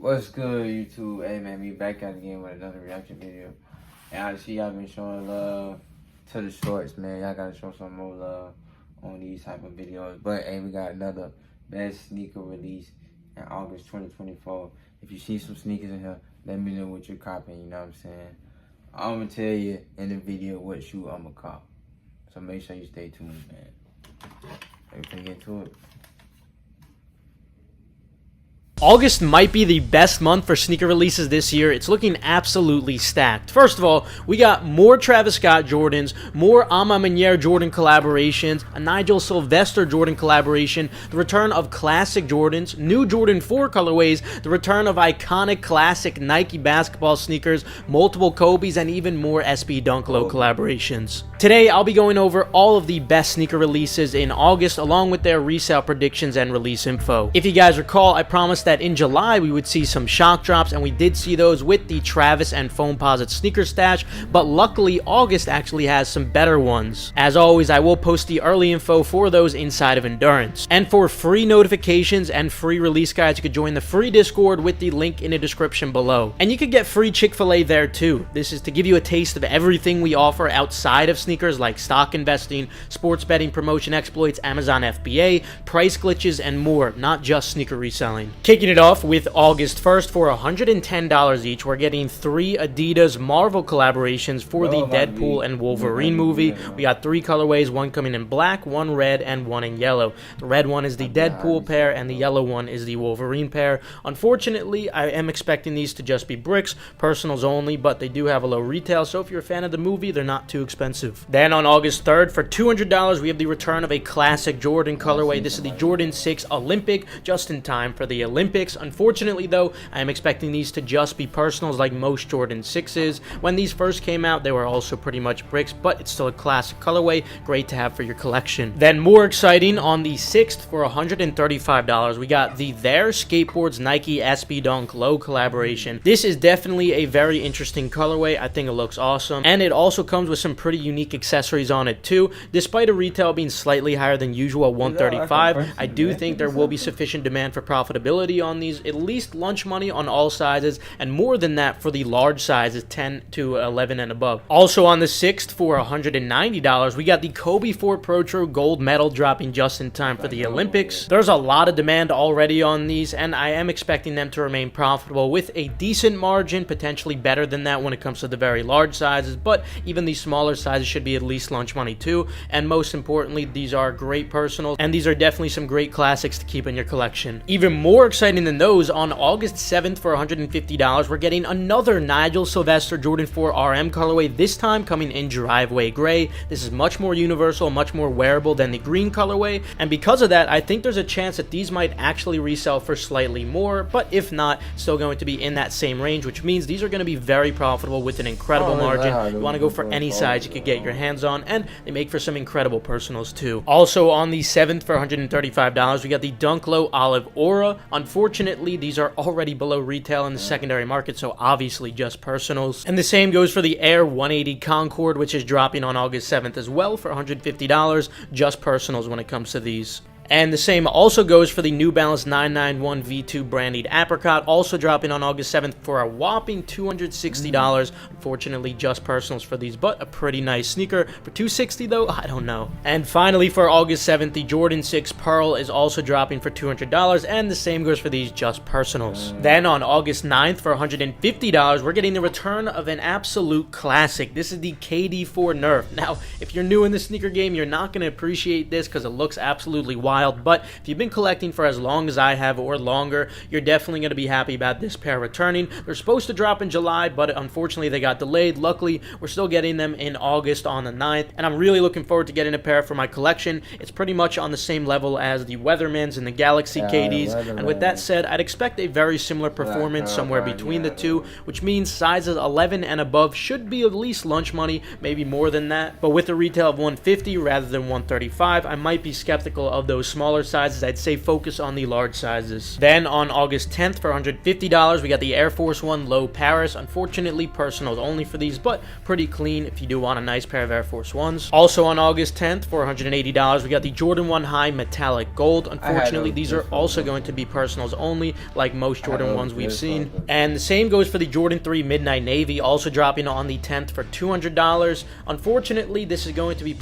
What's good, YouTube? Hey man, me back at again with another reaction video. And I see y'all been showing love to the shorts, man. Y'all gotta show some more love on these type of videos. But hey, we got another best sneaker release in August 2024. If you see some sneakers in here, let me know what you're copying, you know what I'm saying? I'm gonna tell you in the video what shoe I'm gonna cop. So make sure you stay tuned, man. Let's get into it. August might be the best month for sneaker releases this year. It's looking absolutely stacked. First of all, we got more Travis Scott Jordans, more A Ma Maniére Jordan collaborations, a Nigel Sylvester Jordan collaboration, the return of classic Jordans, new Jordan 4 colorways, the return of iconic classic Nike basketball sneakers, multiple Kobe's, and even more SB Dunk Low collaborations. Today, I'll be going over all of the best sneaker releases in August, along with their resale predictions and release info. If you guys recall, I promised that in July we would see some shock drops, and we did see those with the Travis and Foamposite sneaker stash, but luckily August actually has some better ones. As always, I will post the early info for those inside of Endurance. And for free notifications and free release guides, you could join the free Discord with the link in the description below. And you could get free Chick-fil-A there too. This is to give you a taste of everything we offer outside of sneakers, like stock investing, sports betting, promotion exploits, Amazon FBA, price glitches, and more, not just sneaker reselling. Kicking it off with August 1st for $110 each, we're getting 3 Adidas Marvel collaborations for the Deadpool and Wolverine movie. We got 3 colorways, one coming in black, one red, and one in yellow. The red one is the Deadpool pair, and the yellow one is the Wolverine pair. Unfortunately, I am expecting these to just be bricks, personals only, but they do have a low retail, so if you're a fan of the movie, they're not too expensive. Then on August 3rd, for $200, we have the return of a classic Jordan colorway. This is the Jordan 6 Olympic, just in time for the Olympics. Unfortunately, though, I am expecting these to just be personals like most Jordan 6s. When these first came out, they were also pretty much bricks, but it's still a classic colorway, great to have for your collection. Then more exciting, on the 6th for $135, we got the There Skateboards Nike SB Dunk Low collaboration. This is definitely a very interesting colorway. I think it looks awesome, and it also comes with some pretty unique accessories on it too. Despite a retail being slightly higher than usual, $135, I do think there will be sufficient demand for profitability on these, at least lunch money on all sizes, and more than that for the large sizes, 10 to 11 and above. Also on the 6th for $190, we got the Kobe 4 Pro True Gold Medal dropping just in time for the Olympics. There's a lot of demand already on these, and I am expecting them to remain profitable with a decent margin, potentially better than that when it comes to the very large sizes, but even the smaller sizes should be at least lunch money too. And most importantly, these are great personals, and these are definitely some great classics to keep in your collection. Even more exciting than those, on August 7th for $150, we're getting another Nigel Sylvester Jordan 4 RM colorway, this time coming in Driveway Gray. This is much more universal, much more wearable than the green colorway, and because of that, I think there's a chance that these might actually resell for slightly more, but if not, still going to be in that same range, which means these are going to be very profitable with an incredible margin. You want to go for any size you could get your hands on, and they make for some incredible personals too. Also on the 7th for $135, we got the Dunk Low Olive Aura. Unfortunately, these are already below retail in the secondary market, so obviously just personals. And the same goes for the Air 180 Concord, which is dropping on August 7th as well for $150, just personals when it comes to these. And the same also goes for the New Balance 991 V2 Brandied Apricot, also dropping on August 7th for a whopping $260. Unfortunately, just personals for these, but a pretty nice sneaker. For $260 though, I don't know. And finally, for August 7th, the Jordan 6 Pearl is also dropping for $200, and the same goes for these just personals. Then on August 9th for $150, we're getting the return of an absolute classic. This is the KD4 Nerf. Now, if you're new in the sneaker game, you're not going to appreciate this because it looks absolutely wild. But if you've been collecting for as long as I have or longer, you're definitely going to be happy about this pair returning. They're supposed to drop in July, but unfortunately they got delayed. Luckily, we're still getting them in August on the 9th, and I'm really looking forward to getting a pair for my collection. It's pretty much on the same level as the Weathermans and the Galaxy KDs, and with that said, I'd expect a very similar performance somewhere between the two, which means sizes 11 and above should be at least lunch money, maybe more than that. But with a retail of $150 rather than $135, I might be skeptical of those those smaller sizes. I'd say focus on the large sizes. Then on August 10th for $150, we got the Air Force One Low Paris. Unfortunately, personals only for these, but pretty clean if you do want a nice pair of Air Force Ones. Also on August 10th for $180, we got the Jordan 1 High Metallic Gold. Unfortunately, these are also going to be personals only, like most Jordan 1s we've seen. And the same goes for the Jordan 3 Midnight Navy, also dropping on the 10th for $200. Unfortunately, this is going to be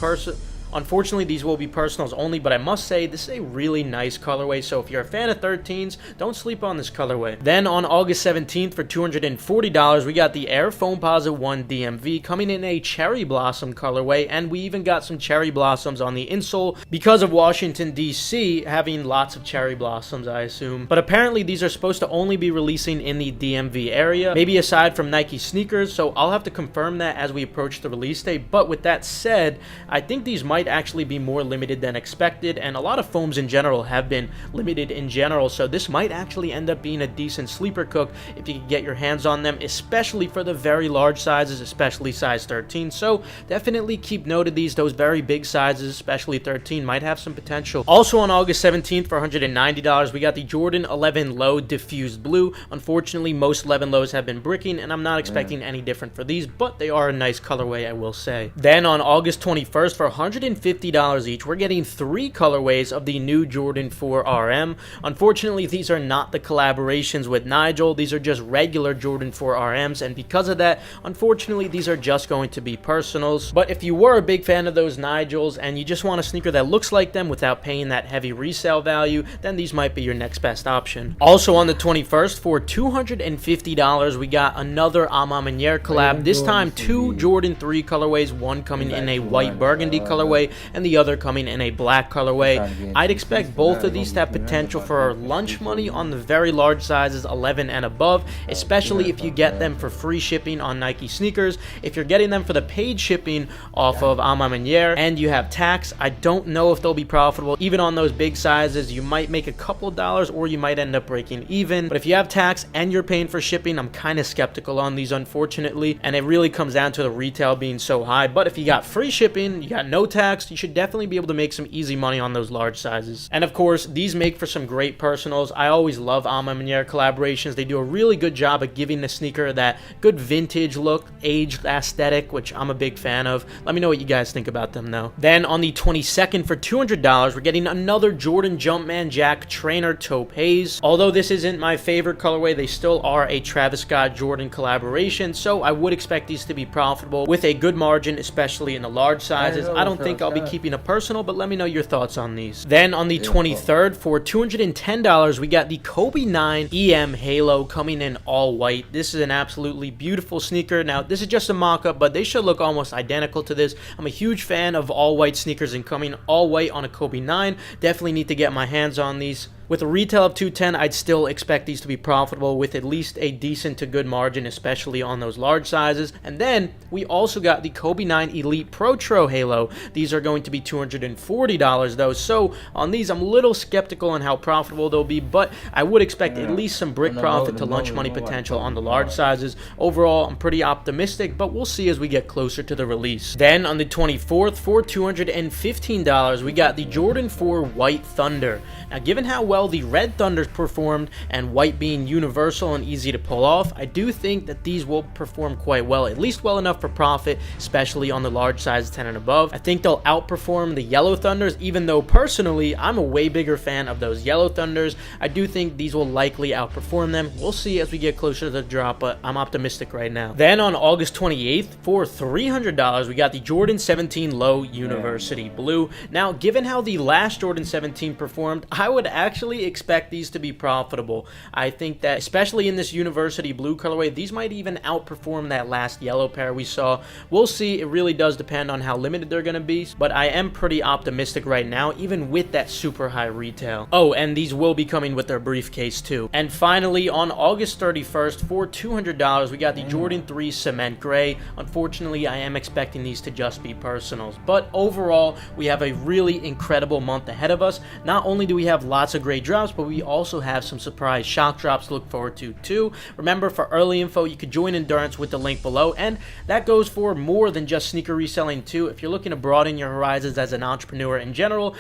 Unfortunately, these will be personals only, but I must say, this is a really nice colorway, so if you're a fan of 13s, don't sleep on this colorway. Then on August 17th for $240, we got the Air Foamposite 1 DMV coming in a Cherry Blossom colorway, and we even got some cherry blossoms on the insole because of Washington, D.C. having lots of cherry blossoms, I assume. But apparently, these are supposed to only be releasing in the DMV area, maybe aside from Nike sneakers, so I'll have to confirm that as we approach the release date. But with that said, I think these might actually be more limited than expected, and a lot of foams in general have been limited in general, so this might actually end up being a decent sleeper cook if you can get your hands on them, especially for the very large sizes, especially size 13. So definitely keep note of these. Those very big sizes, especially 13, might have some potential. Also on August 17th for $190, we got the Jordan 11 Low Diffused Blue. Unfortunately, most 11 lows have been bricking, and I'm not expecting any different for these, but they are a nice colorway, I will say. Then on August 21st for $150 each, we're getting 3 colorways of the new Jordan 4 RM. Unfortunately, these are not the collaborations with Nigel. These are just regular Jordan 4 RMs, and because of that, unfortunately, these are just going to be personals. But if you were a big fan of those Nigels and you just want a sneaker that looks like them without paying that heavy resale value, then these might be your next best option. Also on the 21st for $250, we got another A Ma Maniére collab. This time 2 Jordan 3 colorways, one coming in a white burgundy colorway and the other coming in a black colorway. I'd expect both of these to have potential for lunch money on the very large sizes 11 and above, especially if you get them for free shipping on Nike sneakers. If you're getting them for the paid shipping off of A Ma Maniére and you have tax, I don't know if they'll be profitable. Even on those big sizes, you might make a couple of dollars or you might end up breaking even. But if you have tax and you're paying for shipping, I'm kind of skeptical on these, unfortunately, and it really comes down to the retail being so high. But if you got free shipping, you got no tax, you should definitely be able to make some easy money on those large sizes. And of course, these make for some great personals. I always love A Ma Maniére collaborations. They do a really good job of giving the sneaker that good vintage look, aged aesthetic, which I'm a big fan of. Let me know what you guys think about them though. Then on the 22nd for $200, we're getting another Jordan Jumpman Jack Trainer Taupe Haze. Although this isn't my favorite colorway, they still are a Travis Scott Jordan collaboration, so I would expect these to be profitable with a good margin, especially in the large sizes. I don't think I'll be keeping a personal, but let me know your thoughts on these. Then on the 23rd for $210, we got the Kobe 9 EM Halo coming in all white. This is an absolutely beautiful sneaker. Now, this is just a mock-up, but they should look almost identical to this. I'm a huge fan of all white sneakers, and coming all white on a Kobe 9, definitely need to get my hands on these. With a retail of $210, I'd still expect these to be profitable with at least a decent to good margin, especially on those large sizes. And then we also got the Kobe 9 Elite Protro Halo. These are going to be $240 though, so on these I'm a little skeptical on how profitable they'll be, but I would expect at least some brick profit to lunch money potential on the large sizes. Overall, I'm pretty optimistic, but we'll see as we get closer to the release. Then on the 24th for $215, we got the Jordan 4 White Thunder. Now, given how well the Red Thunders performed and white being universal and easy to pull off, I do think that these will perform quite well, at least well enough for profit, especially on the large size 10 and above. I think they'll outperform the Yellow Thunders, even though personally I'm a way bigger fan of those Yellow Thunders. I do think these will likely outperform them. We'll see as we get closer to the drop, but I'm optimistic right now. Then on August 28th for $300, we got the Jordan 17 Low University Blue. Now, given how the last Jordan 17 performed, I would actually expect these to be profitable. I think that especially in this University Blue colorway, these might even outperform that last yellow pair we saw. We'll see. It really does depend on how limited they're going to be, but I am pretty optimistic right now, even with that super high retail. Oh, and these will be coming with their briefcase too. And finally, on August 31st for $200, we got the Jordan 3 Cement Gray. Unfortunately, I am expecting these to just be personals, but overall, we have a really incredible month ahead of us. Not only do we have lots of great drops, but we also have some surprise shock drops to look forward to too. Remember, for early info, you could join Endurance with the link below, and that goes for more than just sneaker reselling too. If you're looking to broaden your horizons as an entrepreneur in general,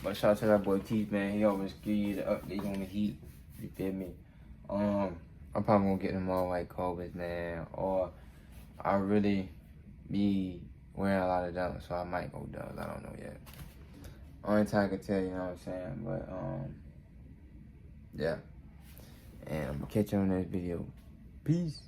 But shout out to that boy Keith, man. He always give you the update on the Heat. You feel me? I'm probably gonna get them all white Kobe's, man. Or I really be wearing a lot of dunks, so I might go dunks. I don't know yet. Only time I can tell, you know what I'm saying? But yeah. And I'm gonna catch you on this video. Peace.